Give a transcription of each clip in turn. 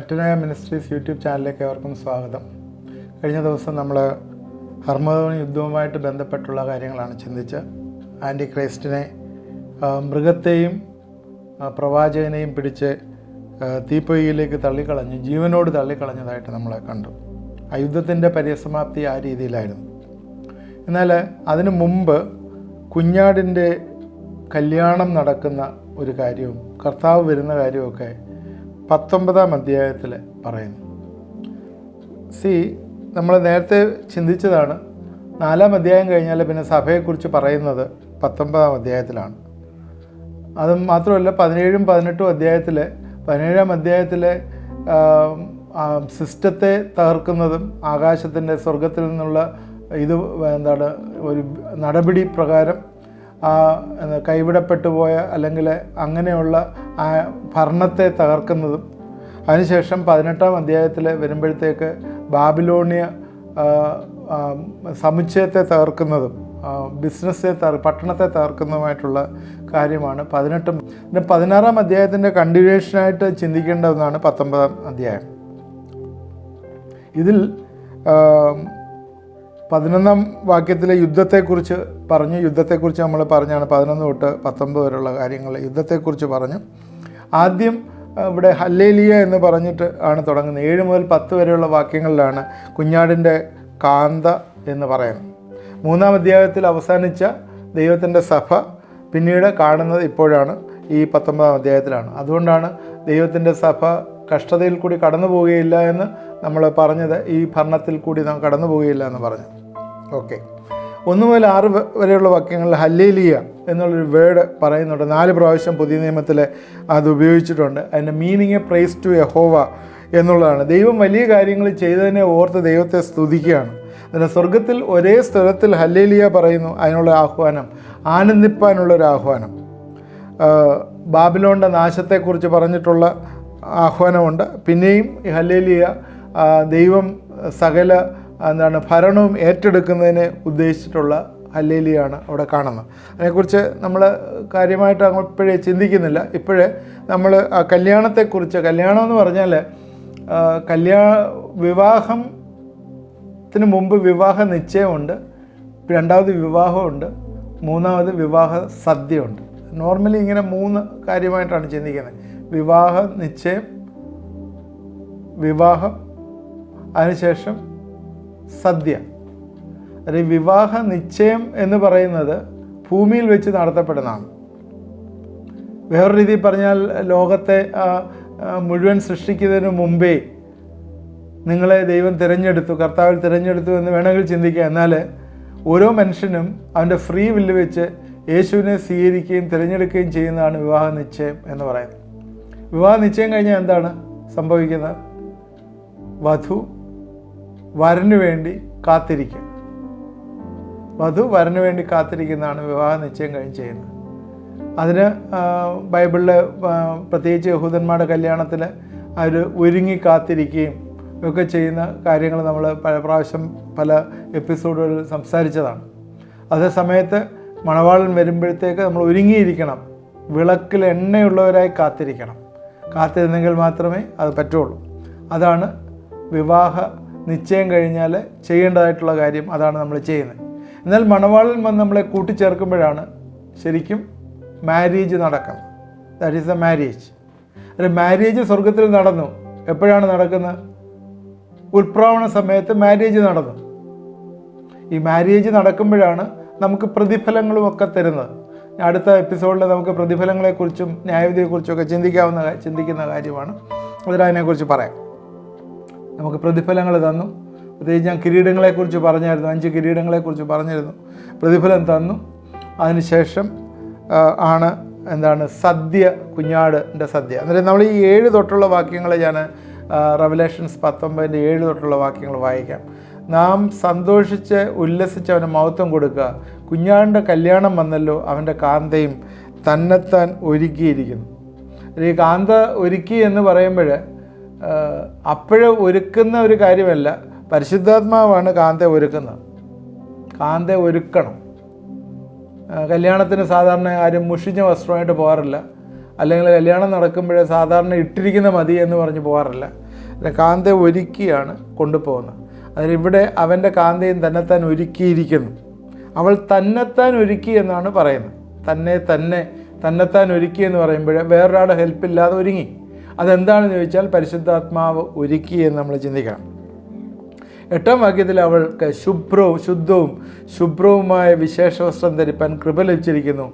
മറ്റനായ ministries YouTube ചാനലിലേക്ക് ഏവർക്കും സ്വാഗതം. കഴിഞ്ഞ ദിവസം നമ്മൾ ഹർമഗദോൻ യുദ്ധവുമായിട്ട് ബന്ധപ്പെട്ടുള്ള കാര്യങ്ങളാണ് ചിന്തിച്ച്. ആൻറ്റി ക്രൈസ്റ്റിനെ, മൃഗത്തെയും പ്രവാചകനെയും പിടിച്ച് തീപ്പൊയ്യിലേക്ക് തള്ളിക്കളഞ്ഞ് ജീവനോട് തള്ളിക്കളഞ്ഞതായിട്ട് നമ്മൾ കണ്ടു. ആ യുദ്ധത്തിൻ്റെ പരിസമാപ്തി ആ രീതിയിലായിരുന്നു. എന്നാൽ അതിനു മുമ്പ് കുഞ്ഞാടിൻ്റെ കല്യാണം നടക്കുന്ന ഒരു കാര്യവും കർത്താവ് വരുന്ന കാര്യമൊക്കെ 19-ാം അധ്യായത്തിൽ പറയുന്നു. നമ്മൾ നേരത്തെ ചിന്തിച്ചതാണ് 4-ാം അധ്യായം കഴിഞ്ഞാൽ പിന്നെ സഭയെക്കുറിച്ച് പറയുന്നത് 19-ാം അധ്യായത്തിലാണ്. അതും മാത്രമല്ല 17-ഉം 18-ഉം അധ്യായത്തിൽ 17-ാം അധ്യായത്തിലെ സിസ്റ്റത്തെ തകർക്കുന്നതും ആകാശത്തിൻ്റെ സ്വർഗത്തിൽ നിന്നുള്ള ഒരു നടപടി പ്രകാരം കൈവിടപ്പെട്ടു പോയ അല്ലെങ്കിൽ അങ്ങനെയുള്ള ആ ഭരണത്തെ തകർക്കുന്നതും, അതിനുശേഷം 18-ാം അധ്യായത്തിൽ വരുമ്പോഴത്തേക്ക് ബാബിലോണിയ സമുച്ചയത്തെ തകർക്കുന്നതും പട്ടണത്തെ തകർക്കുന്നതുമായിട്ടുള്ള കാര്യമാണ് 18. പിന്നെ 16-ാം അധ്യായത്തിൻ്റെ കണ്ടിന്യൂഷനായിട്ട് ചിന്തിക്കേണ്ട ഒന്നാണ് 19-ാം അധ്യായം. ഇതിൽ 11-ാം വാക്യത്തിലെ യുദ്ധത്തെക്കുറിച്ച് നമ്മൾ പറഞ്ഞാണ് 11 തൊട്ട് 19 വരെയുള്ള കാര്യങ്ങൾ യുദ്ധത്തെക്കുറിച്ച് പറഞ്ഞു. ആദ്യം ഇവിടെ ഹല്ലേലൂയ എന്ന് പറഞ്ഞിട്ട് ആണ് തുടങ്ങുന്നത്. 7 മുതൽ 10 വരെയുള്ള വാക്യങ്ങളിലാണ് കുഞ്ഞാടിൻ്റെ കാന്ത എന്ന് പറയുന്നത്. 3-ാം അധ്യായത്തിൽ അവസാനിച്ച ദൈവത്തിൻ്റെ സഭ പിന്നീട് കാണുന്നത് ഇപ്പോഴാണ് ഈ 19-ാം അധ്യായത്തിലാണ്. അതുകൊണ്ടാണ് ദൈവത്തിൻ്റെ സഭ കഷ്ടതയിൽ കൂടി കടന്നു പോവുകയില്ല എന്ന് നമ്മൾ പറഞ്ഞത്. ഈ ഭരണത്തിൽ കൂടി നാം കടന്നു പോവുകയില്ല എന്ന് പറഞ്ഞു. ഓക്കെ, 1 മുതൽ 6 വരെയുള്ള വാക്യങ്ങളിൽ ഹല്ലേലൂയ എന്നുള്ളൊരു വേർഡ് പറയുന്നുണ്ട്. 4 പ്രാവശ്യം പുതിയ നിയമത്തിൽ അത് ഉപയോഗിച്ചിട്ടുണ്ട്. അതിൻ്റെ മീനിങ് പ്രൈസ് ടു യഹോവ എന്നുള്ളതാണ്. ദൈവം വലിയ കാര്യങ്ങൾ ചെയ്തതിനെ ഓർത്ത് ദൈവത്തെ സ്തുതിക്കുകയാണ്. അതിന് സ്വർഗത്തിൽ ഒരേ സ്ഥലത്തിൽ ഹല്ലേലൂയ പറയുന്നു. അതിനുള്ള ആഹ്വാനം, ആനന്ദിപ്പാനുള്ളൊരു ആഹ്വാനം. ബാബിലോണിൻ്റെ നാശത്തെക്കുറിച്ച് പറഞ്ഞിട്ടുള്ള ആഹ്വാനമുണ്ട്. പിന്നെയും ഈ ഹല്ലേലൂയ ദൈവം സകല ഭരണവും ഏറ്റെടുക്കുന്നതിനെ ഉദ്ദേശിച്ചിട്ടുള്ള ഹല്ലേലൂയാണ് അവിടെ കാണുന്നത്. അതിനെക്കുറിച്ച് നമ്മൾ കാര്യമായിട്ട് ഇപ്പോഴേ ചിന്തിക്കുന്നില്ല. ഇപ്പോഴേ നമ്മൾ ആ കല്യാണം എന്ന് പറഞ്ഞാൽ വിവാഹത്തിന് മുമ്പ് വിവാഹ നിശ്ചയമുണ്ട്, 2ാമത് വിവാഹമുണ്ട്, 3ാമത് വിവാഹ സദ്യയുണ്ട്. നോർമലി ഇങ്ങനെ 3 കാര്യമായിട്ടാണ് ചിന്തിക്കുന്നത്. വിവാഹ നിശ്ചയം, വിവാഹം, അതിനുശേഷം സദ്യ. അതായത് വിവാഹ നിശ്ചയം എന്ന് പറയുന്നത് ഭൂമിയിൽ വെച്ച് നടത്തപ്പെടുന്നതാണ്. വേറൊരു രീതിയിൽ പറഞ്ഞാൽ ലോകത്തെ മുഴുവൻ സൃഷ്ടിക്കുന്നതിന് മുമ്പേ നിങ്ങളെ ദൈവം തിരഞ്ഞെടുത്തു, കർത്താവിൽ തിരഞ്ഞെടുത്തു എന്ന് വേണമെങ്കിൽ ചിന്തിക്കുക. എന്നാൽ ഓരോ മനുഷ്യനും അവൻ്റെ ഫ്രീ വില്ല് വെച്ച് യേശുവിനെ സ്വീകരിക്കുകയും തിരഞ്ഞെടുക്കുകയും ചെയ്യുന്നതാണ് വിവാഹ നിശ്ചയം എന്ന് പറയുന്നത്. വിവാഹ നിശ്ചയം കഴിഞ്ഞാൽ എന്താണ് സംഭവിക്കുന്നത്? വധു വരന് വേണ്ടി കാത്തിരിക്കും. വധു വരന് വേണ്ടി കാത്തിരിക്കുന്നതാണ് വിവാഹ നിശ്ചയം കഴിഞ്ഞ് ചെയ്യുന്നത്. അതിന് ബൈബിളിൽ പ്രത്യേകിച്ച് യഹൂദന്മാരുടെ കല്യാണത്തിൽ അവർ ഒരുങ്ങി കാത്തിരിക്കുകയും ഒക്കെ ചെയ്യുന്ന കാര്യങ്ങൾ നമ്മൾ പല പ്രാവശ്യം പല എപ്പിസോഡുകളിൽ സംസാരിച്ചതാണ്. അതേ സമയത്ത് മണവാളൻ വരുമ്പോഴത്തേക്ക് നമ്മൾ ഒരുങ്ങിയിരിക്കണം, വിളക്കിൽ എണ്ണയുള്ളവരായി കാത്തിരുന്നെങ്കിൽ മാത്രമേ അത് പറ്റുള്ളൂ. അതാണ് വിവാഹ നിശ്ചയം കഴിഞ്ഞാൽ ചെയ്യേണ്ടതായിട്ടുള്ള കാര്യം. അതാണ് നമ്മൾ ചെയ്യുന്നത്. എന്നാൽ മണവാളൻ വന്ന് നമ്മളെ കൂട്ടിച്ചേർക്കുമ്പോഴാണ് ശരിക്കും മാരേജ് നടക്കുന്നത്. That is the marriage. Marriage സ്വർഗത്തിൽ നടന്നു. എപ്പോഴാണ് നടക്കുന്നത്? ഉൽപ്രാവണ സമയത്ത് മാരേജ് നടന്നു. ഈ മാരേജ് നടക്കുമ്പോഴാണ് നമുക്ക് പ്രതിഫലങ്ങളും ഒക്കെ തരുന്നത്. അടുത്ത എപ്പിസോഡിൽ നമുക്ക് പ്രതിഫലങ്ങളെക്കുറിച്ചും ന്യായവിധിയെക്കുറിച്ചും ഒക്കെ ചിന്തിക്കുന്ന കാര്യമാണ്. അതിനെക്കുറിച്ച് പറയാം. നമുക്ക് പ്രതിഫലങ്ങൾ തന്നു. പ്രത്യേകിച്ച് ഞാൻ കിരീടങ്ങളെക്കുറിച്ച് പറഞ്ഞായിരുന്നു, 5 കിരീടങ്ങളെക്കുറിച്ച് പറഞ്ഞിരുന്നു. പ്രതിഫലം തന്നു. അതിനുശേഷം ആണ് സദ്യ, കുഞ്ഞാടിൻ്റെ സദ്യ. അന്നേരം നമ്മൾ ഈ 7 തൊട്ടുള്ള വാക്യങ്ങൾ ഞാൻ റെവലേഷൻസ് 19-ൻ്റെ 7 തൊട്ടുള്ള വാക്യങ്ങൾ വായിക്കാം. നാം സന്തോഷിച്ച് ഉല്ലസിച്ച് അവന് മഹത്വം കൊടുക്കുക. കുഞ്ഞാടിൻ്റെ കല്യാണം വന്നല്ലോ, അവൻ്റെ കാന്തയും തന്നെത്താൻ ഒരുക്കിയിരിക്കുന്നു. ഈ കാന്ത ഒരുക്കി എന്ന് പറയുമ്പോൾ അപ്പോഴേ ഒരുക്കുന്ന ഒരു കാര്യമല്ല, പരിശുദ്ധാത്മാവാണ് കാന്തയെ ഒരുക്കുന്നത്. കാന്തയെ ഒരുക്കണം. കല്യാണത്തിന് സാധാരണ ആരും മുഷിഞ്ഞ വസ്ത്രമായിട്ട് പോകാറില്ല. അല്ലെങ്കിൽ കല്യാണം നടക്കുമ്പോഴേ സാധാരണ ഇട്ടിരിക്കുന്ന മതി എന്ന് പറഞ്ഞ് പോകാറില്ല. കാന്തയെ ഒരുക്കിയാണ് കൊണ്ടുപോകുന്നത്. അതിലിവിടെ അവൻ്റെ കാന്തയും തന്നെത്താൻ ഒരുക്കിയിരിക്കുന്നു. അവൾ തന്നെത്താൻ ഒരുക്കി എന്നാണ് പറയുന്നത്. തന്നെത്താൻ ഒരുക്കി എന്ന് പറയുമ്പോൾ വേറൊരാളുടെ ഹെൽപ്പില്ലാതെ ഒരുങ്ങി. അതെന്താണെന്ന് ചോദിച്ചാൽ പരിശുദ്ധാത്മാവ് ഒരുക്കി എന്ന് നമ്മൾ ചിന്തിക്കണം. 8-ാം വാക്യത്തിൽ അവൾക്ക് ശുഭ്രവുമായ വിശേഷവസ്ത്രം ധരിപ്പാൻ കൃപ ലഭിച്ചിരിക്കുന്നു.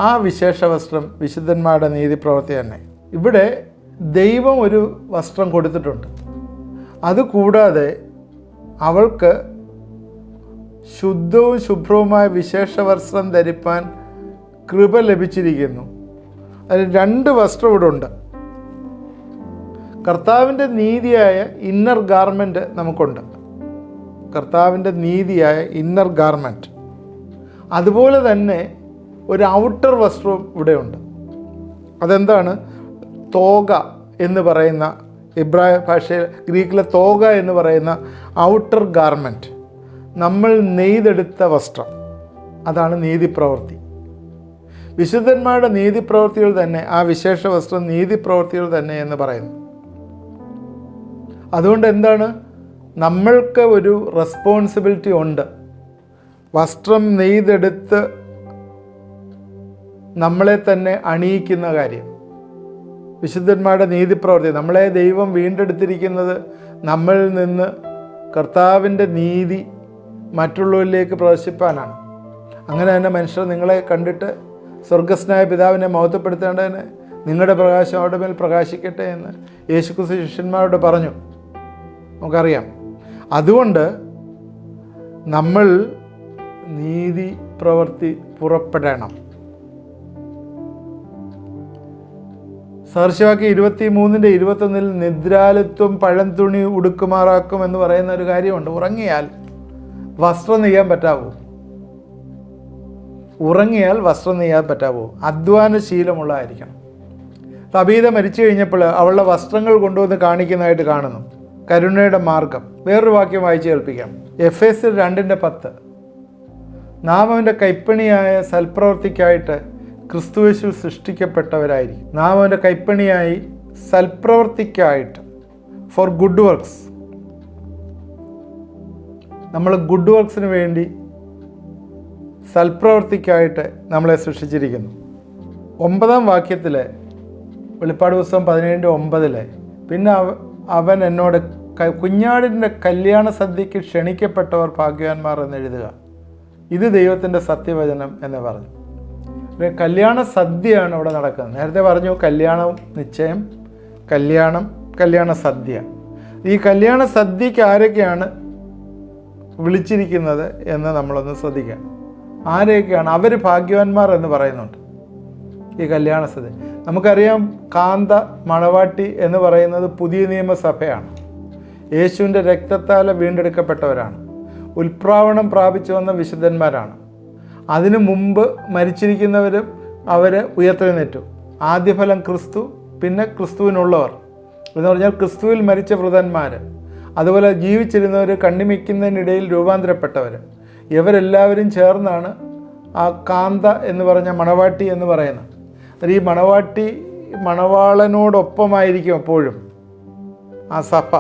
ആ വിശേഷവസ്ത്രം വിശുദ്ധന്മാരുടെ നീതിപ്രവൃത്തി തന്നെ. ഇവിടെ ദൈവം ഒരു വസ്ത്രം കൊടുത്തിട്ടുണ്ട്. അതുകൂടാതെ അവൾക്ക് ശുഭ്രവുമായ വിശേഷവസ്ത്രം ധരിപ്പാൻ കൃപ ലഭിച്ചിരിക്കുന്നു. അതിൽ 2 വസ്ത്രം ഇവിടെ ഉണ്ട്. കർത്താവിൻ്റെ നീതിയായ ഇന്നർ ഗാർമെൻറ്റ് നമുക്കുണ്ട്. കർത്താവിൻ്റെ നീതിയായ ഇന്നർ ഗാർമെൻറ്റ്. അതുപോലെ തന്നെ ഒരു ഔട്ടർ വസ്ത്രവും ഇവിടെയുണ്ട്. അതെന്താണ്? തോഗ എന്ന് പറയുന്ന, ഇബ്രായ ഭാഷയിൽ ഗ്രീക്കിലെ തോഗ എന്ന് പറയുന്ന ഔട്ടർ ഗാർമെൻറ്റ്, നമ്മൾ നെയ്തെടുത്ത വസ്ത്രം. അതാണ് നീതിപ്രവൃത്തി. വിശുദ്ധന്മാരുടെ നീതിപ്രവൃത്തികൾ തന്നെ, ആ വിശേഷ വസ്ത്രം നീതിപ്രവൃത്തികൾ തന്നെ എന്ന് പറയുന്നു. അതുകൊണ്ട് എന്താണ്? നമ്മൾക്ക് ഒരു റെസ്പോൺസിബിലിറ്റി ഉണ്ട്. വസ്ത്രം നെയ്തെടുത്ത് നമ്മളെ തന്നെ അണിയിക്കുന്ന കാര്യം വിശുദ്ധന്മാരുടെ നീതിപ്രവൃത്തി. നമ്മളെ ദൈവം വീണ്ടെടുത്തിരിക്കുന്നത് നമ്മളിൽ നിന്ന് കർത്താവിൻ്റെ നീതി മറ്റുള്ളവരിലേക്ക് പ്രദർശിപ്പാനാണ്. അങ്ങനെ തന്നെ മനുഷ്യർ നിങ്ങളെ കണ്ടിട്ട് സ്വർഗസ്നായ പിതാവിനെ മഹത്വപ്പെടുത്തേണ്ടതിന് നിങ്ങളുടെ പ്രകാശം അവരുടെ മേൽ പ്രകാശിക്കട്ടെ എന്ന് യേശുക്രിസ്തു ശിഷ്യന്മാരോട് പറഞ്ഞു. നമുക്കറിയാം. അതുകൊണ്ട് നമ്മൾ നീതി പ്രവൃത്തി പുറപ്പെടണം. സദൃശവാക്യം 23:21 നിദ്രാലുത്വം പഴംതുണി ഉടുക്കുമാറാക്കും എന്ന് പറയുന്ന ഒരു കാര്യമുണ്ട്. ഉറങ്ങിയാൽ വസ്ത്രം നെയ്യാൻ പറ്റാവോ? അധ്വാനശീലമുള്ളതായിരിക്കണം. തബീത മരിച്ചു കഴിഞ്ഞപ്പോൾ അവളുടെ വസ്ത്രങ്ങൾ കൊണ്ടുവന്ന് കാണിക്കുന്നതായിട്ട് കാണുന്നു. കരുണയുടെ മാർഗം. വേറൊരു വാക്യം വായിച്ച് കേൾപ്പിക്കാം. എഫേസ്യർ 2:10 നാം അവൻ്റെ കൈപ്പണിയായ സൽപ്രവൃത്തിക്കായിട്ട് ക്രിസ്തുയേശുവിൽ സൃഷ്ടിക്കപ്പെട്ടവരായിരിക്കും. നാം അവൻ്റെ കൈപ്പണിയായി സൽപ്രവൃത്തിക്കായിട്ട്, ഫോർ ഗുഡ് വർക്ക്സ്. നമ്മൾ ഗുഡ് വർക്ക്സിന് വേണ്ടി, സൽപ്രവൃത്തിക്കായിട്ട് നമ്മളെ സൃഷ്ടിച്ചിരിക്കുന്നു. 9-ാം വാക്യത്തിൽ വെളിപ്പാട് പുസ്തകം 17:9 പിന്നെ അവൻ എന്നോട് കുഞ്ഞാടിൻ്റെ കല്യാണ സദ്യയ്ക്ക് ക്ഷണിക്കപ്പെട്ടവർ ഭാഗ്യവാന്മാർ എന്ന് എഴുതുക. ഇത് ദൈവത്തിൻ്റെ സത്യവചനം എന്ന് പറഞ്ഞു. കല്യാണ സദ്യയാണ് ഇവിടെ നടക്കുന്നത്. നേരത്തെ പറഞ്ഞു കല്യാണം നിശ്ചയം, കല്യാണ സദ്യ. ഈ കല്യാണ സദ്യക്ക് ആരൊക്കെയാണ് വിളിച്ചിരിക്കുന്നത് എന്ന് നമ്മളൊന്ന് ശ്രദ്ധിക്കാം. ആരെയൊക്കെയാണ്? അവർ ഭാഗ്യവാന്മാർ എന്ന് പറയുന്നുണ്ട് ഈ കല്യാണ സദ്യ. നമുക്കറിയാം, കാന്ത മണവാട്ടി എന്ന് പറയുന്നത് പുതിയ നിയമസഭയാണ്. യേശുവിൻ്റെ രക്തത്താൽ വീണ്ടെടുക്കപ്പെട്ടവരാണ്. ഉൽപ്രാവണം പ്രാപിച്ചു വന്ന വിശുദ്ധന്മാരാണ്. അതിനു മുമ്പ് മരിച്ചിരിക്കുന്നവരും അവർ ഉയർത്തെഴുന്നേറ്റു. ആദ്യഫലം ക്രിസ്തു, പിന്നെ ക്രിസ്തുവിനുള്ളവർ എന്ന് പറഞ്ഞാൽ ക്രിസ്തുവിൽ മരിച്ച വൃതന്മാർ, അതുപോലെ ജീവിച്ചിരുന്നവർ, കണ്ണിമിക്കുന്നതിനിടയിൽ രൂപാന്തരപ്പെട്ടവർ, ഇവരെല്ലാവരും ചേർന്നാണ് ആ കാന്ത എന്ന് പറഞ്ഞ മണവാട്ടി എന്ന് പറയുന്നത്. ഈ മണവാട്ടി മണവാളനോടൊപ്പമായിരിക്കും എപ്പോഴും. ആ സഭ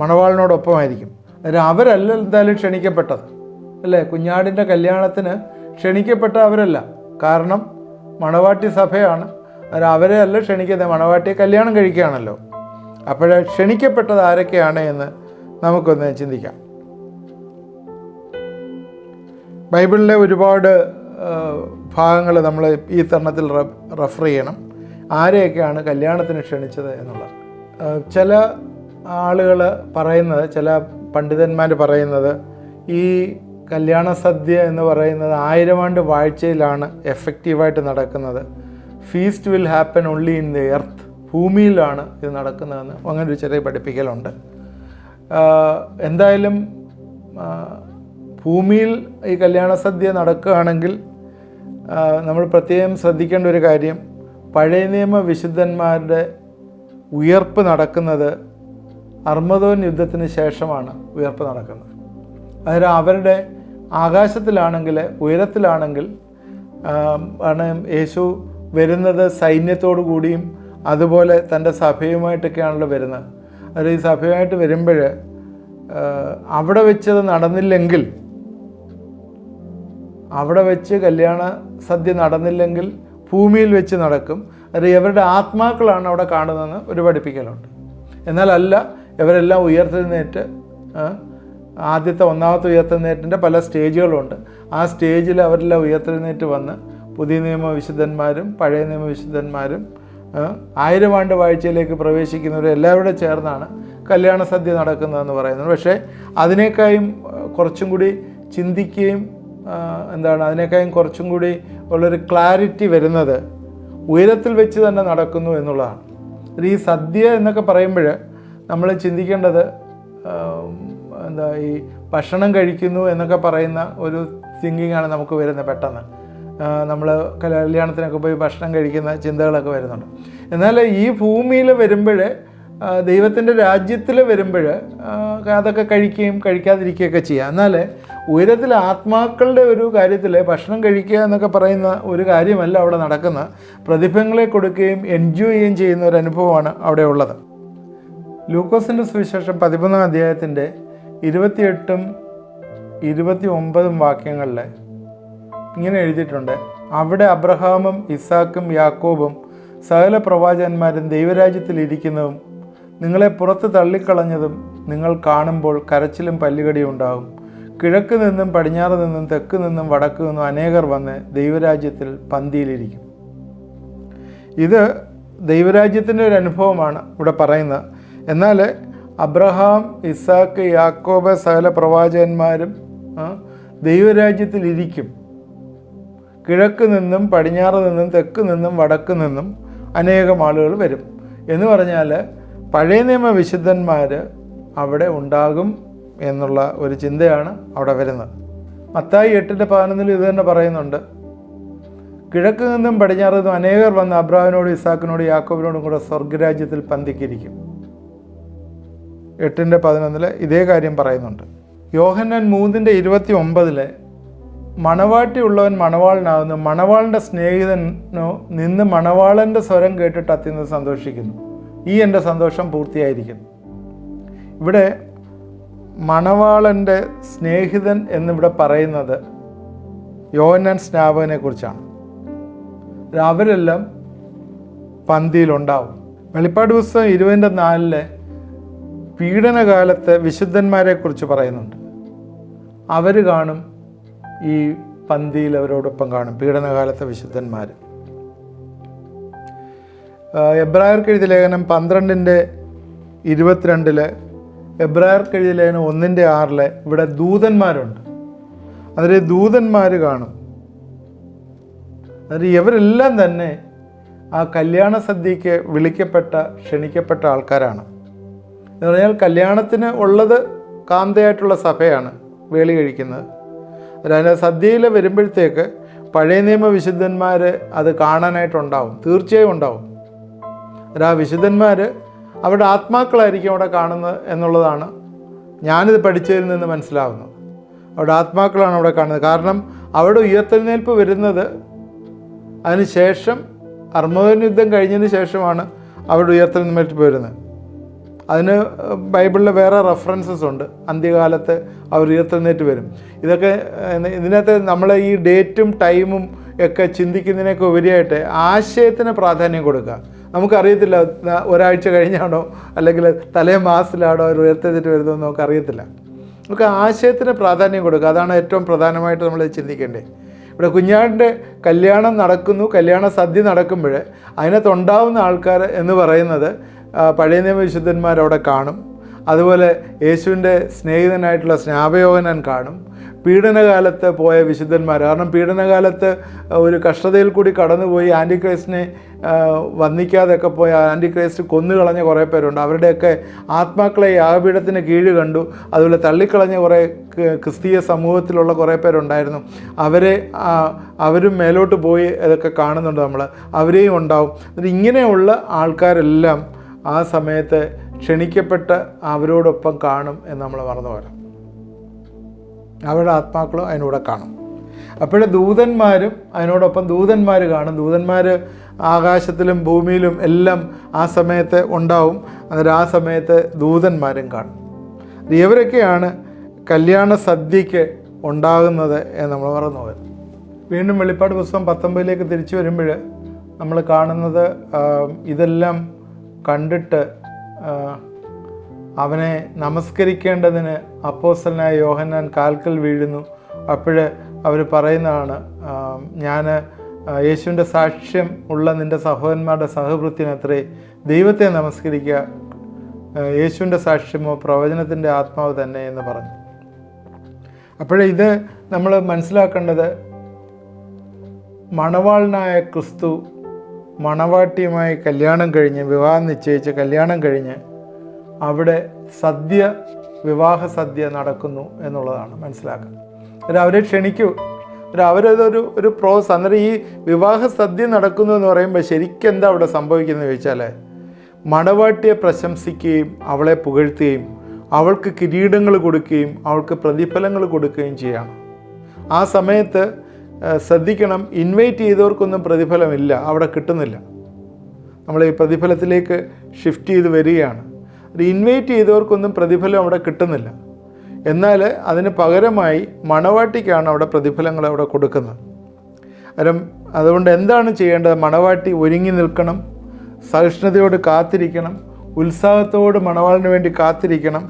മണവാളനോടൊപ്പമായിരിക്കും. അവരല്ല എന്തായാലും ക്ഷണിക്കപ്പെട്ടത്, അല്ലേ? കുഞ്ഞാടിൻ്റെ കല്യാണത്തിന് ക്ഷണിക്കപ്പെട്ട അവരല്ല. കാരണം മണവാട്ടി സഭയാണ്. അവരെ അല്ല ക്ഷണിക്കുന്നത്, മണവാട്ടിയെ കല്യാണം കഴിക്കുകയാണല്ലോ. അപ്പോഴേ ക്ഷണിക്കപ്പെട്ടത് ആരൊക്കെയാണ് എന്ന് നമുക്കൊന്ന് ചിന്തിക്കാം. ബൈബിളിലെ ഒരുപാട് ഭാഗങ്ങൾ നമ്മൾ ഈ തരുണത്തിൽ റെഫർ ചെയ്യണം. ആരെയൊക്കെയാണ് കല്യാണത്തിന് ക്ഷണിച്ചത് എന്നുള്ളത്. ചില ആളുകൾ പറയുന്നത്, ചില പണ്ഡിതന്മാർ പറയുന്നത്, ഈ കല്യാണ സദ്യ എന്ന് പറയുന്നത് 1000 ആണ്ട് വാഴ്ചയിലാണ് എഫക്റ്റീവായിട്ട് നടക്കുന്നത്. Feast will happen only in the earth. ഭൂമിയിലാണ് ഇത് നടക്കുന്നതെന്ന് അങ്ങനൊരു ചെറിയ പഠിപ്പിക്കലുണ്ട്. എന്തായാലും ഭൂമിയിൽ ഈ കല്യാണ സദ്യ നടക്കുകയാണെങ്കിൽ നമ്മൾ പ്രത്യേകം ശ്രദ്ധിക്കേണ്ട ഒരു കാര്യം, പഴയ നിയമ വിശുദ്ധന്മാരുടെ ഉയർപ്പ് നടക്കുന്നത് അർമ്മദോൻ യുദ്ധത്തിന് ശേഷമാണ് ഉയർപ്പ് നടക്കുന്നത്. അതായത് അവരുടെ ആകാശത്തിലാണെങ്കിൽ, ഉയരത്തിലാണെങ്കിൽ ആണ് യേശു വരുന്നത് സൈന്യത്തോടു കൂടിയും അതുപോലെ തൻ്റെ സഭയുമായിട്ടൊക്കെയാണല്ലോ വരുന്നത്. അവർ ഈ സഭയായിട്ട് വരുമ്പോൾ അവിടെ വെച്ചത് നടന്നില്ലെങ്കിൽ, അവിടെ വെച്ച് കല്യാണ സദ്യ നടന്നില്ലെങ്കിൽ ഭൂമിയിൽ വെച്ച് നടക്കും. അത് ഇവരുടെ ആത്മാക്കളാണ് അവിടെ കാണുന്നതെന്ന് ഒരു പഠിപ്പിക്കലുണ്ട്. എന്നാൽ അല്ല, ഇവരെല്ലാം ഉയർത്തെഴുന്നേറ്റ്, ആദ്യത്തെ ഒന്നാമത്തെ ഉയർത്തെഴുന്നേറ്റിൻ്റെ പല സ്റ്റേജുകളുണ്ട്. ആ സ്റ്റേജിൽ അവരെല്ലാം ഉയർത്തെഴുന്നേറ്റ് വന്ന് പുതിയ നിയമ വിശുദ്ധന്മാരും പഴയ നിയമ വിശുദ്ധന്മാരും 1000 ആണ്ട് വാഴ്ചയിലേക്ക് പ്രവേശിക്കുന്നവരും എല്ലാവരും ചേർന്നാണ് കല്യാണ സദ്യ നടക്കുന്നതെന്ന് പറയുന്നത്. പക്ഷേ അതിനേക്കാളും കുറച്ചും കൂടി ചിന്തിക്കുകയും അതിനേക്കാളും കുറച്ചും കൂടി ഉള്ളൊരു ക്ലാരിറ്റി വരുന്നത് ഉയരത്തിൽ വെച്ച് തന്നെ നടക്കുന്നു എന്നുള്ളതാണ്. ഈ സദ്യ എന്നൊക്കെ പറയുമ്പോൾ നമ്മൾ ചിന്തിക്കേണ്ടത് ഈ ഭക്ഷണം കഴിക്കുന്നു എന്നൊക്കെ പറയുന്ന ഒരു തിങ്കിങ്ങാണ് നമുക്ക് വരുന്നത്. പെട്ടെന്ന് നമ്മൾ കല്യാണത്തിനൊക്കെ പോയി ഭക്ഷണം കഴിക്കുന്ന ചിന്തകളൊക്കെ വരുന്നുണ്ട്. എന്നാൽ ഈ ഭൂമിയിൽ വരുമ്പോൾ, ദൈവത്തിൻ്റെ രാജ്യത്തിൽ വരുമ്പോൾ അതൊക്കെ കഴിക്കുകയും കഴിക്കാതിരിക്കുകയൊക്കെ ചെയ്യാം. എന്നാൽ ഉയരത്തിൽ ആത്മാക്കളുടെ ഒരു കാര്യത്തിൽ ഭക്ഷണം കഴിക്കുക എന്നൊക്കെ പറയുന്ന ഒരു കാര്യമല്ല അവിടെ നടക്കുന്ന. പ്രതിഫലങ്ങളെ കൊടുക്കുകയും എൻജോയ് ചെയ്യുകയും ചെയ്യുന്ന ഒരു അനുഭവമാണ് അവിടെ ഉള്ളത്. ലൂക്കോസിൻ്റെ സുവിശേഷം 11-ാം അധ്യായത്തിൻ്റെ 28-ഉം 29-ഉം വാക്യങ്ങളിൽ ഇങ്ങനെ എഴുതിയിട്ടുണ്ട്: അവിടെ അബ്രഹാമും ഇസാക്കും യാക്കോബും സകല പ്രവാചകന്മാരും ദൈവരാജ്യത്തിലിരിക്കുന്നതും നിങ്ങളെ പുറത്ത് തള്ളിക്കളഞ്ഞതും നിങ്ങൾ കാണുമ്പോൾ കരച്ചിലും പല്ലുകടിയും ഉണ്ടാകും. കിഴക്ക് നിന്നും പടിഞ്ഞാറ് നിന്നും തെക്ക് നിന്നും വടക്ക് നിന്നും അനേകർ വന്ന് ദൈവരാജ്യത്തിൽ പന്തിയിലിരിക്കും. ഇത് ദൈവരാജ്യത്തിൻ്റെ ഒരു അനുഭവമാണ് ഇവിടെ പറയുന്നത്. എന്നാൽ അബ്രഹാം, ഇസാക്ക്, യാക്കോബ് സകല പ്രവാചകന്മാരും ദൈവരാജ്യത്തിലിരിക്കും. കിഴക്ക് നിന്നും പടിഞ്ഞാറ് നിന്നും തെക്ക് നിന്നും വടക്ക് നിന്നും അനേകം ആളുകൾ വരും എന്ന് പറഞ്ഞാൽ പഴയ നിയമ വിശുദ്ധന്മാർ അവിടെ ഉണ്ടാകും എന്നുള്ള ഒരു ചിന്തയാണ് അവിടെ വരുന്നത്. മത്തായി 8:11 ഇത് തന്നെ പറയുന്നുണ്ട്: കിഴക്ക് നിന്നും പടിഞ്ഞാറ് നിന്നും അനേകർ വന്ന് അബ്രാഹാമിനോടും ഇസാക്കിനോടും യാക്കോബിനോടും കൂടെ സ്വർഗരാജ്യത്തിൽ പന്തിക്കിരിക്കും. 8:11 ഇതേ കാര്യം പറയുന്നുണ്ട്. യോഹന്നാൻ 3:29 മണവാട്ടി ഉള്ളവൻ മണവാളനാകുന്നു, മണവാളൻ്റെ സ്നേഹിതനോ നിന്ന് മണവാളൻ്റെ സ്വരം കേട്ടിട്ട് അത്യന്തം സന്തോഷിക്കുന്നു, ഈ എൻ്റെ സന്തോഷം പൂർത്തിയായിരിക്കുന്നു. ഇവിടെ മണവാളൻ്റെ സ്നേഹിതൻ എന്നിവിടെ പറയുന്നത് യോഹന്നാൻ സ്നാപകനെ കുറിച്ചാണ്. അവരെല്ലാം പന്തിയിലുണ്ടാവും. വെളിപ്പാട് പുസ്തകം 20:4 പീഡനകാലത്ത് വിശുദ്ധന്മാരെ കുറിച്ച് പറയുന്നുണ്ട്. അവർ കാണും, ഈ പന്തിയിൽ അവരോടൊപ്പം കാണും പീഡനകാലത്തെ വിശുദ്ധന്മാർ. എബ്രായർക്ക് എഴുതിയ ലേഖനം 12:22, എബ്രായർക്ക് എഴുതിയ ലേഖനം 1:6 ഇവിടെ ദൂതന്മാരുണ്ട്. അതിൽ ദൂതന്മാർ കാണും. അതിൽ ഇവരെല്ലാം തന്നെ ആ കല്യാണ സദ്യയ്ക്ക് ക്ഷണിക്കപ്പെട്ട ആൾക്കാരാണ്. എന്ന് പറഞ്ഞാൽ കല്യാണത്തിന് ഉള്ളത് കാന്തയായിട്ടുള്ള സഭയാണ് വേളി കഴിക്കുന്നത്. അതിൻ്റെ സദ്യയിൽ വരുമ്പോഴത്തേക്ക് പഴയ നിയമ വിശുദ്ധന്മാർ അത് കാണാനായിട്ടുണ്ടാവും, തീർച്ചയായും ഉണ്ടാവും. ആ വിശുദ്ധന്മാർ അവരുടെ ആത്മാക്കളായിരിക്കും അവിടെ കാണുന്നത് എന്നുള്ളതാണ് ഞാനിത് പഠിച്ചതിൽ നിന്ന് മനസ്സിലാവുന്നത്. അവിടെ ആത്മാക്കളാണ് അവിടെ കാണുന്നത്. കാരണം അവിടെ ഉയർത്തെഴുന്നേൽപ്പ് വരുന്നത് അതിനുശേഷം, അർമ്മഗദോൻ യുദ്ധം കഴിഞ്ഞതിന് ശേഷമാണ് അവിടെ ഉയർത്തെഴുന്നേൽപ്പ് വരുന്നത്. അതിന് ബൈബിളിൽ വേറെ റെഫറൻസസ് ഉണ്ട്. അന്ത്യകാലത്ത് അവർ ഉയർത്തെഴുന്നേറ്റ് വരും. ഇതൊക്കെ ഇതിനകത്ത് നമ്മൾ ഈ ഡേറ്റും ടൈമും ഒക്കെ ചിന്തിക്കുന്നതിനൊക്കെ ഉപരിയായിട്ട് ആശയത്തിന് പ്രാധാന്യം കൊടുക്കുക. നമുക്കറിയത്തില്ല ഒരാഴ്ച കഴിഞ്ഞാണോ അല്ലെങ്കിൽ തലേ മാസത്തിലാണോ അവർ ഉയർത്തെഴുന്നേറ്റ് വരുന്നതെന്ന് നമുക്കറിയത്തില്ല. നമുക്ക് ആശയത്തിന് പ്രാധാന്യം കൊടുക്കുക, അതാണ് ഏറ്റവും പ്രധാനമായിട്ട് നമ്മൾ ചിന്തിക്കേണ്ടത്. ഇവിടെ കുഞ്ഞാടിൻ്റെ കല്യാണം നടക്കുന്നു, കല്യാണ സദ്യ നടക്കുമ്പോൾ അതിനകത്തുണ്ടാവുന്ന ആൾക്കാർ എന്ന് പറയുന്നത് പഴയ നിയമ വിശുദ്ധന്മാരവിടെ കാണും. അതുപോലെ യേശുവിൻ്റെ സ്നേഹിതനായിട്ടുള്ള സ്നാപയോഹന്നാൻ കാണും. പീഡനകാലത്ത് പോയ വിശുദ്ധന്മാർ, കാരണം പീഡനകാലത്ത് ഒരു കഷ്ടതയിൽ കൂടി കടന്നുപോയി ആൻറ്റിക്രൈസ്റ്റിനെ വന്ദിക്കാതെയൊക്കെ പോയ, ആൻറ്റിക്രൈസ്റ്റ് കൊന്നുകളഞ്ഞ കുറേ പേരുണ്ട്. അവരുടെയൊക്കെ ആത്മാക്കളെ യാഗപീഠത്തിന് കീഴ് കണ്ടു. അതുപോലെ തള്ളിക്കളഞ്ഞ കുറേ ക്രിസ്തീയ സമൂഹത്തിലുള്ള കുറേ പേരുണ്ടായിരുന്നു. അവരും മേലോട്ട് പോയി ഇതൊക്കെ കാണുന്നുണ്ട് നമ്മൾ. അവരെയും ഉണ്ടാവും. ഇങ്ങനെയുള്ള ആൾക്കാരെല്ലാം ആ സമയത്ത് ക്ഷണിക്കപ്പെട്ട് അവരോടൊപ്പം കാണും എന്ന് നമ്മൾ മറന്നു പോരാ. അവരുടെ ആത്മാക്കളും അതിനൂടെ കാണും. അപ്പോഴേ ദൂതന്മാരും അതിനോടൊപ്പം ദൂതന്മാർ കാണും. ദൂതന്മാർ ആകാശത്തിലും ഭൂമിയിലും എല്ലാം ആ സമയത്ത് ഉണ്ടാവും. അന്നേരം ആ സമയത്ത് ദൂതന്മാരും കാണും. ഇവരൊക്കെയാണ് കല്യാണ സദ്യക്ക് ഉണ്ടാകുന്നത് എന്ന് നമ്മൾ മറന്നു പോയത്. വീണ്ടും വെളിപ്പാട് പുസ്തകം 19 തിരിച്ചു വരുമ്പോൾ നമ്മൾ കാണുന്നത് ഇതെല്ലാം കണ്ടിട്ട് അവനെ നമസ്കരിക്കേണ്ടതിന് അപ്പോസ്തലനായ യോഹന്നാൻ കാൽക്കൽ വീഴുന്നു. അപ്പോൾ അവർ പറയുന്നതാണ്, ഞാൻ യേശുവിൻ്റെ സാക്ഷ്യം ഉള്ള നിൻ്റെ സഹോദരന്മാരുടെ സഹവൃത്തിനത്രേ ദൈവത്തെ നമസ്കരിക്കുക, യേശുവിൻ്റെ സാക്ഷ്യമോ പ്രവചനത്തിൻ്റെ ആത്മാവ് തന്നെ എന്ന് പറഞ്ഞു. ഇത് നമ്മൾ മനസ്സിലാക്കേണ്ടത്, മണവാളനായ ക്രിസ്തു മണവാട്ടിയുമായി കല്യാണം കഴിഞ്ഞ്, വിവാഹം നിശ്ചയിച്ച് കല്യാണം കഴിഞ്ഞ് അവിടെ സദ്യ, വിവാഹ സദ്യ നടക്കുന്നു എന്നുള്ളതാണ് മനസ്സിലാക്കുന്നത്. അവരെ ക്ഷണിക്കൂ, അവരതൊരു പ്രോസ്. അന്നേരം ഈ വിവാഹ സദ്യ നടക്കുന്നു എന്ന് പറയുമ്പോൾ ശരിക്കും എന്താ അവിടെ സംഭവിക്കുന്നത് ചോദിച്ചാൽ, മണവാട്ടിയെ പ്രശംസിക്കുകയും അവളെ പുകഴ്ത്തുകയും അവൾക്ക് കിരീടങ്ങൾ കൊടുക്കുകയും അവൾക്ക് പ്രതിഫലങ്ങൾ കൊടുക്കുകയും ചെയ്യണം. ആ സമയത്ത് ശ്രദ്ധിക്കണം, ഇൻവൈറ്റ് ചെയ്തവർക്കൊന്നും പ്രതിഫലമില്ല, അവിടെ കിട്ടുന്നില്ല. നമ്മൾ ഈ പ്രതിഫലത്തിലേക്ക് ഷിഫ്റ്റ് ചെയ്ത് വരികയാണ്. ഇൻവൈറ്റ് ചെയ്തവർക്കൊന്നും പ്രതിഫലം അവിടെ കിട്ടുന്നില്ല. എന്നാൽ അതിന് പകരമായി മണവാട്ടിക്കാണ് അവിടെ പ്രതിഫലങ്ങൾ അവിടെ കൊടുക്കുന്നത്. അതുകൊണ്ട് എന്താണ് ചെയ്യേണ്ടത്? മണവാട്ടി ഒരുങ്ങി നിൽക്കണം, സഹിഷ്ണുതയോട് കാത്തിരിക്കണം, ഉത്സാഹത്തോട് മണവാളിന് വേണ്ടി കാത്തിരിക്കണം.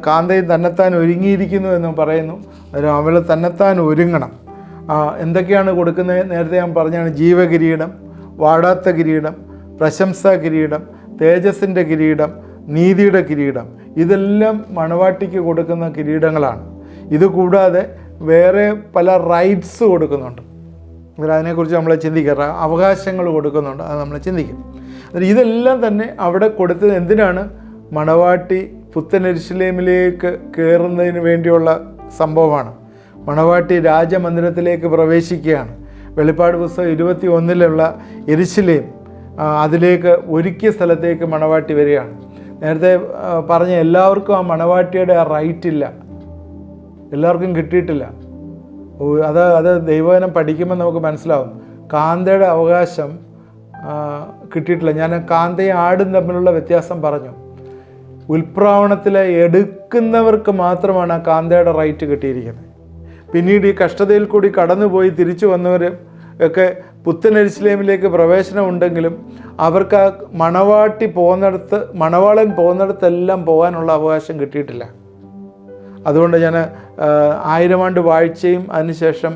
കാന്തയും തന്നെത്താൻ ഒരുങ്ങിയിരിക്കുന്നു എന്ന് പറയുന്നു. അവൾ തന്നെത്താൻ ഒരുങ്ങണം. എന്തൊക്കെയാണ് കൊടുക്കുന്നത്? നേരത്തെ ഞാൻ പറഞ്ഞാണ്, ജീവകിരീടം, വാടാത്ത കിരീടം, പ്രശംസാ കിരീടം, തേജസ്സിൻ്റെ കിരീടം, നീതിയുടെ കിരീടം. ഇതെല്ലാം മണവാട്ടിക്ക് കൊടുക്കുന്ന കിരീടങ്ങളാണ്. ഇതുകൂടാതെ വേറെ പല റൈറ്റ്സ് കൊടുക്കുന്നുണ്ട്. അതിനെക്കുറിച്ച് നമ്മൾ ചിന്തിക്കുക. അവകാശങ്ങൾ കൊടുക്കുന്നുണ്ട്, അത് നമ്മൾ ചിന്തിക്കും. ഇതെല്ലാം തന്നെ അവിടെ കൊടുത്തത് എന്തിനാണ്? മണവാട്ടി പുത്തൻ യെരൂശലേമിലേക്ക് കയറുന്നതിന് വേണ്ടിയുള്ള സംഭവമാണ്. മണവാട്ടി രാജമന്ദിരത്തിലേക്ക് പ്രവേശിക്കുകയാണ്. വെളിപ്പാട് പുസ്തകം 21 യെരൂശലേം, അതിലേക്ക് ഒരുക്കിയ സ്ഥലത്തേക്ക് മണവാട്ടി വരികയാണ്. നേരത്തെ പറഞ്ഞ എല്ലാവർക്കും ആ മണവാട്ടിയുടെ ആ റൈറ്റ് ഇല്ല, എല്ലാവർക്കും കിട്ടിയിട്ടില്ല. അത് ദൈവവചനം പഠിക്കുമ്പോൾ നമുക്ക് മനസ്സിലാവും. കാന്തയുടെ അവകാശം കിട്ടിയിട്ടില്ല. ഞാൻ കാന്തയും ആടും തമ്മിലുള്ള വ്യത്യാസം പറഞ്ഞു. ഉൽപ്രാവണത്തിലെ എടുക്കുന്നവർക്ക് മാത്രമാണ് ആ കാന്തയുടെ റൈറ്റ് കിട്ടിയിരിക്കുന്നത്. പിന്നീട് ഈ കഷ്ടതയിൽ കൂടി കടന്നുപോയി തിരിച്ചു വന്നവർ ഒക്കെ പുത്തൻ യെരൂശലേമിലേക്ക് പ്രവേശനം ഉണ്ടെങ്കിലും അവർക്ക് ആ മണവാട്ടി പോകുന്നിടത്ത്, മണവാളൻ പോകുന്നിടത്തെല്ലാം പോകാനുള്ള അവകാശം കിട്ടിയിട്ടില്ല. അതുകൊണ്ട് ഞാൻ 1000 ആണ്ട് വാഴ്ചയും അതിനുശേഷം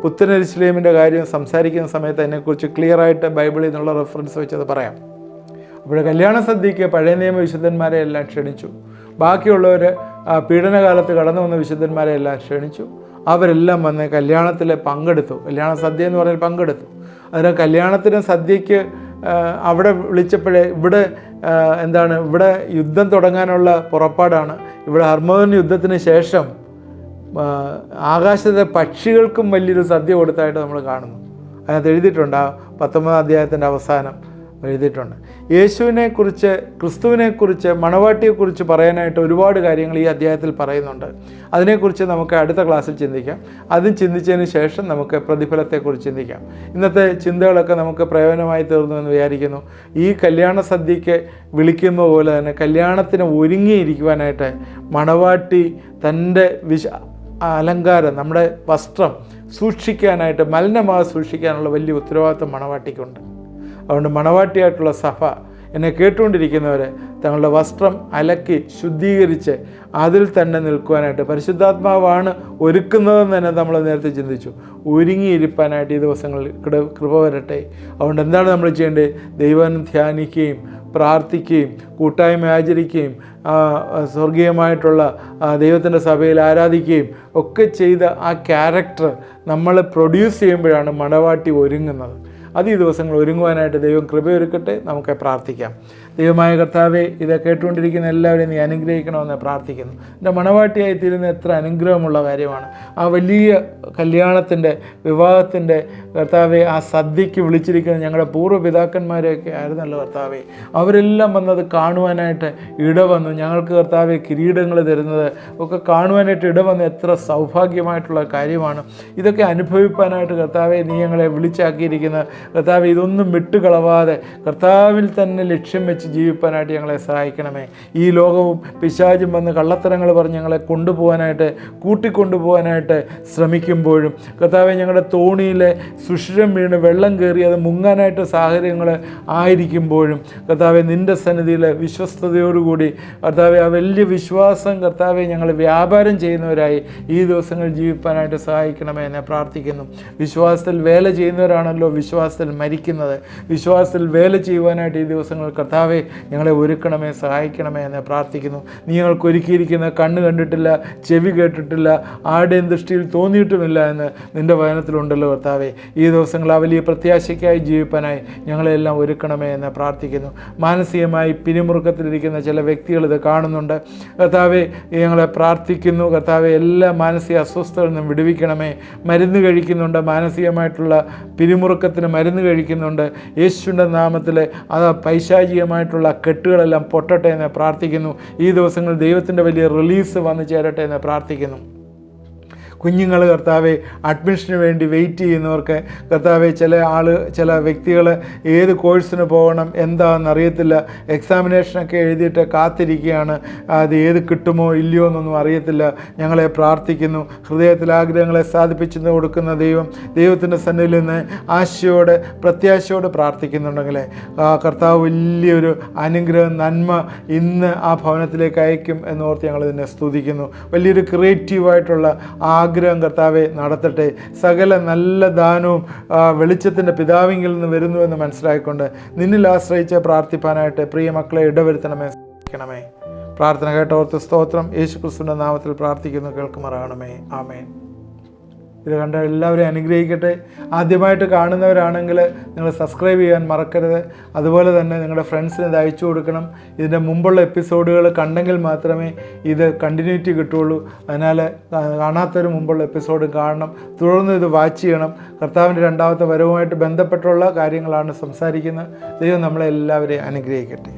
പുത്തൻ യെരൂശലേമിൻ്റെ കാര്യം സംസാരിക്കുന്ന സമയത്ത് അതിനെക്കുറിച്ച് ക്ലിയറായിട്ട് ബൈബിളിൽ നിന്നുള്ള റെഫറൻസ് വെച്ചത് പറയാം. അപ്പോൾ കല്യാണ സദ്യയ്ക്ക് പഴയ നിയമ വിശുദ്ധന്മാരെ എല്ലാം ക്ഷണിച്ചു. ബാക്കിയുള്ളവർ പീഡനകാലത്ത് കടന്നു വന്ന വിശുദ്ധന്മാരെ എല്ലാം ക്ഷണിച്ചു. അവരെല്ലാം വന്ന് കല്യാണത്തിൽ പങ്കെടുത്തു. കല്യാണ സദ്യ എന്ന് പറഞ്ഞാൽ പങ്കെടുത്തു. അതിന് കല്യാണത്തിന് സദ്യയ്ക്ക് അവിടെ വിളിച്ചപ്പോഴേ ഇവിടെ ഇവിടെ യുദ്ധം തുടങ്ങാനുള്ള പുറപ്പാടാണ്. ഇവിടെ ഹർമോൻ യുദ്ധത്തിന് ശേഷം ആകാശത്തെ പക്ഷികൾക്കും വലിയൊരു സദ്യ കൊടുത്തായിട്ട് നമ്മൾ കാണുന്നു. അതിനകത്ത് എഴുതിയിട്ടുണ്ട്, 19 അധ്യായത്തിൻ്റെ അവസാനം എഴുതിയിട്ടുണ്ട്. യേശുവിനെക്കുറിച്ച്, ക്രിസ്തുവിനെക്കുറിച്ച്, മണവാട്ടിയെക്കുറിച്ച് പറയാനായിട്ട് ഒരുപാട് കാര്യങ്ങൾ ഈ അധ്യായത്തിൽ പറയുന്നുണ്ട്. അതിനെക്കുറിച്ച് നമുക്ക് അടുത്ത ക്ലാസ്സിൽ ചിന്തിക്കാം. അതും ചിന്തിച്ചതിന് ശേഷം നമുക്ക് പ്രതിഫലത്തെക്കുറിച്ച് ചിന്തിക്കാം. ഇന്നത്തെ ചിന്തകളൊക്കെ നമുക്ക് പ്രയോജനമായി തീർന്നു എന്ന് വിചാരിക്കുന്നു. ഈ കല്യാണ സദ്യയ്ക്ക് വിളിക്കുന്ന പോലെ തന്നെ കല്യാണത്തിന് ഒരുങ്ങിയിരിക്കുവാനായിട്ട് മണവാട്ടി തൻ്റെ അലങ്കാരം, നമ്മുടെ വസ്ത്രം സൂക്ഷിക്കാനായിട്ട്, മലിനമാകാതെ സൂക്ഷിക്കാനുള്ള വലിയ ഉത്തരവാദിത്വം മണവാട്ടിക്കുണ്ട്. അതുകൊണ്ട് മണവാട്ടിയായിട്ടുള്ള സഭ, എന്നെ കേട്ടുകൊണ്ടിരിക്കുന്നവരെ, തങ്ങളുടെ വസ്ത്രം അലക്കി ശുദ്ധീകരിച്ച് അതിൽ തന്നെ നിൽക്കുവാനായിട്ട് പരിശുദ്ധാത്മാവാണ് ഒരുക്കുന്നതെന്ന് തന്നെ നമ്മൾ നേരത്തെ ചിന്തിച്ചു. ഒരുങ്ങിയിരിക്കാനായിട്ട് ഈ ദിവസങ്ങളിൽ കൃപ വരട്ടെ. അതുകൊണ്ട് എന്താണ് നമ്മൾ ചെയ്യേണ്ടത്? ദൈവം ധ്യാനിക്കുകയും പ്രാർത്ഥിക്കുകയും കൂട്ടായ്മ ആചരിക്കുകയും സ്വർഗീയമായിട്ടുള്ള ദൈവത്തിൻ്റെ സഭയിൽ ആരാധിക്കുകയും ഒക്കെ ചെയ്ത ആ ക്യാരക്ടർ നമ്മൾ പ്രൊഡ്യൂസ് ചെയ്യുമ്പോഴാണ് മണവാട്ടി ഒരുങ്ങുന്നത്. അത് ഈ ദിവസങ്ങൾ ഒരുങ്ങുവാനായിട്ട് ദൈവം കൃപയൊരുക്കട്ടെ. നമുക്ക് പ്രാർത്ഥിക്കാം. ദൈവമായ കർത്താവേ, ഇത് കേട്ടുകൊണ്ടിരിക്കുന്ന എല്ലാവരെയും നീ അനുഗ്രഹിക്കണമെന്ന് പ്രാർത്ഥിക്കുന്നു. എൻ്റെ മണവാട്ടിയായി തീരുന്ന എത്ര അനുഗ്രഹമുള്ള കാര്യമാണ്. ആ വലിയ കല്യാണത്തിൻ്റെ, വിവാഹത്തിൻ്റെ കർത്താവെ, ആ സദ്യയ്ക്ക് വിളിച്ചിരിക്കുന്ന ഞങ്ങളുടെ പൂർവ്വപിതാക്കന്മാരെയൊക്കെ ആയിരുന്നല്ലോ കർത്താവെ. അവരെല്ലാം വന്നത് കാണുവാനായിട്ട് ഇടവന്നു. ഞങ്ങൾക്ക് കർത്താവെ കിരീടങ്ങൾ തരുന്നത് ഒക്കെ കാണുവാനായിട്ട് ഇടവന്ന് എത്ര സൗഭാഗ്യമായിട്ടുള്ള കാര്യമാണ്. ഇതൊക്കെ അനുഭവിക്കാനായിട്ട് കർത്താവെ നീ ഞങ്ങളെ വിളിച്ചാക്കിയിരിക്കുന്നത് കർത്താവ് ഇതൊന്നും വിട്ടുകളവാതെ കർത്താവിൽ തന്നെ ലക്ഷ്യം വെച്ച് ജീവിപ്പാനായിട്ട് ഞങ്ങളെ സഹായിക്കണമേ. ഈ ലോകവും പിശാചും വന്ന് കള്ളത്തരങ്ങൾ പറഞ്ഞ് ഞങ്ങളെ കൊണ്ടുപോകാനായിട്ട് കൂട്ടിക്കൊണ്ടുപോകാനായിട്ട് ശ്രമിക്കുമ്പോഴും കർത്താവെ ഞങ്ങളുടെ തോണിയിലെ സുഷിരം വീണ് വെള്ളം കയറി അത് മുങ്ങാനായിട്ട് സാഹചര്യങ്ങൾ ആയിരിക്കുമ്പോഴും കർത്താവെ നിൻ്റെ സന്നിധിയിൽ വിശ്വസ്തയോടുകൂടി കർത്താവെ ആ വലിയ വിശ്വാസം കർത്താവെ ഞങ്ങൾ വ്യാപാരം ചെയ്യുന്നവരായി ഈ ദിവസങ്ങൾ ജീവിപ്പാനായിട്ട് സഹായിക്കണമേ എന്ന് പ്രാർത്ഥിക്കുന്നു. വിശ്വാസത്തിൽ വേല ചെയ്യുന്നവരാണല്ലോ വിശ്വാസത്തിൽ മരിക്കുന്നത്. വിശ്വാസത്തിൽ വേല ചെയ്യുവാനായിട്ട് ഈ ദിവസങ്ങൾ കർത്താവെ ഞങ്ങളെ ഒരുക്കണമേ, സഹായിക്കണമേ എന്ന് പ്രാർത്ഥിക്കുന്നു. നീ ഞങ്ങൾക്ക് ഒരുക്കിയിരിക്കുന്ന കണ്ണ് കണ്ടിട്ടില്ല, ചെവി കേട്ടിട്ടില്ല, ആരുടെയും ദൃഷ്ടിയിൽ തോന്നിയിട്ടുമില്ല എന്ന് നിൻ്റെ വചനത്തിലുണ്ടല്ലോ കർത്താവെ. ഈ ദിവസങ്ങൾ ആ വലിയ പ്രത്യാശയ്ക്കായി ജീവിപ്പാനായി ഞങ്ങളെല്ലാം ഒരുക്കണമേ എന്ന് പ്രാർത്ഥിക്കുന്നു. മാനസികമായി പിരിമുറുക്കത്തിലിരിക്കുന്ന ചില വ്യക്തികൾ ഇത് കാണുന്നുണ്ട് കർത്താവെ. ഞങ്ങളെ പ്രാർത്ഥിക്കുന്നു കർത്താവെ, എല്ലാ മാനസിക അസ്വസ്ഥതകളിൽ നിന്നും വിടുവിക്കണമേ. മരുന്ന് കഴിക്കുന്നുണ്ട്, മാനസികമായിട്ടുള്ള പിരിമുറുക്കത്തിന് മരുന്ന് കഴിക്കുന്നുണ്ട്. യേശുവിൻ്റെ നാമത്തിൽ അത് പൈശാചികമായിട്ടുള്ള കെട്ടുകളെല്ലാം പൊട്ടട്ടെ എന്ന് പ്രാർത്ഥിക്കുന്നു. ഈ ദിവസങ്ങളിൽ ദൈവത്തിൻ്റെ വലിയ റിലീസ് വന്നു ചേരട്ടെ എന്ന് പ്രാർത്ഥിക്കുന്നു. കുഞ്ഞുങ്ങൾ കർത്താവെ അഡ്മിഷന് വേണ്ടി വെയിറ്റ് ചെയ്യുന്നവർക്ക് കർത്താവെ, ചില വ്യക്തികൾ ഏത് കോഴ്സിന് പോകണം എന്താണെന്ന് അറിയത്തില്ല, എക്സാമിനേഷനൊക്കെ എഴുതിയിട്ട് കാത്തിരിക്കുകയാണ്, അത് ഏത് കിട്ടുമോ ഇല്ലയോ എന്നൊന്നും അറിയത്തില്ല. ഞങ്ങളെ പ്രാർത്ഥിക്കുന്നു. ഹൃദയത്തിൽ ആഗ്രഹങ്ങളെ സാധിപ്പിച്ചു കൊടുക്കുന്ന ദൈവത്തിൻ്റെ സന്നിധിയിൽ നിന്ന് ആശയോടെ പ്രത്യാശയോടെ പ്രാർത്ഥിക്കുന്നുണ്ടെങ്കിൽ കർത്താവ് വലിയൊരു അനുഗ്രഹം നന്മ ഇന്ന് ആ ഭവനത്തിലേക്ക് അയക്കും എന്നോർത്ത് ഞങ്ങൾ ഇതിനെ സ്തുതിക്കുന്നു. വലിയൊരു ക്രിയേറ്റീവായിട്ടുള്ള ആഗ്രഹം കർത്താവെ നടത്തട്ടെ. സകല നല്ല ദാനവും വെളിച്ചത്തിൻ്റെ പിതാവിങ്കിൽ നിന്ന് വരുന്നുവെന്ന് മനസ്സിലാക്കിക്കൊണ്ട് നിന്നിൽ ആശ്രയിച്ച് പ്രാർത്ഥിപ്പാനായിട്ട് പ്രിയ മക്കളെ ഇടവരുത്തണമേ, സഹായിക്കണമേ. പ്രാർത്ഥന കേട്ടോർത്ത് സ്തോത്രം. യേശു ക്രിസ്തുവിൻ്റെ നാമത്തിൽ പ്രാർത്ഥിക്കുന്നു, കേൾക്കുമാറാകണമേ. ആമേൻ. ഇത് കണ്ട എല്ലാവരെയും അനുഗ്രഹിക്കട്ടെ. ആദ്യമായിട്ട് കാണുന്നവരാണെങ്കിൽ നിങ്ങൾ സബ്സ്ക്രൈബ് ചെയ്യാൻ മറക്കരുത്. അതുപോലെ തന്നെ നിങ്ങളുടെ ഫ്രണ്ട്സിന് ഇത് അയച്ചു കൊടുക്കണം. ഇതിൻ്റെ മുമ്പുള്ള എപ്പിസോഡുകൾ കണ്ടെങ്കിൽ മാത്രമേ ഇത് കണ്ടിന്യൂറ്റി കിട്ടുള്ളൂ. അതിനാൽ കാണാത്തൊരു മുമ്പുള്ള എപ്പിസോഡ് കാണണം, തുടർന്ന് ഇത് വാച്ച് ചെയ്യണം. കർത്താവിൻ്റെ രണ്ടാമത്തെ വരവുമായിട്ട് ബന്ധപ്പെട്ടുള്ള കാര്യങ്ങളാണ് സംസാരിക്കുന്നത്. ദൈവം നമ്മളെ എല്ലാവരെയും അനുഗ്രഹിക്കട്ടെ.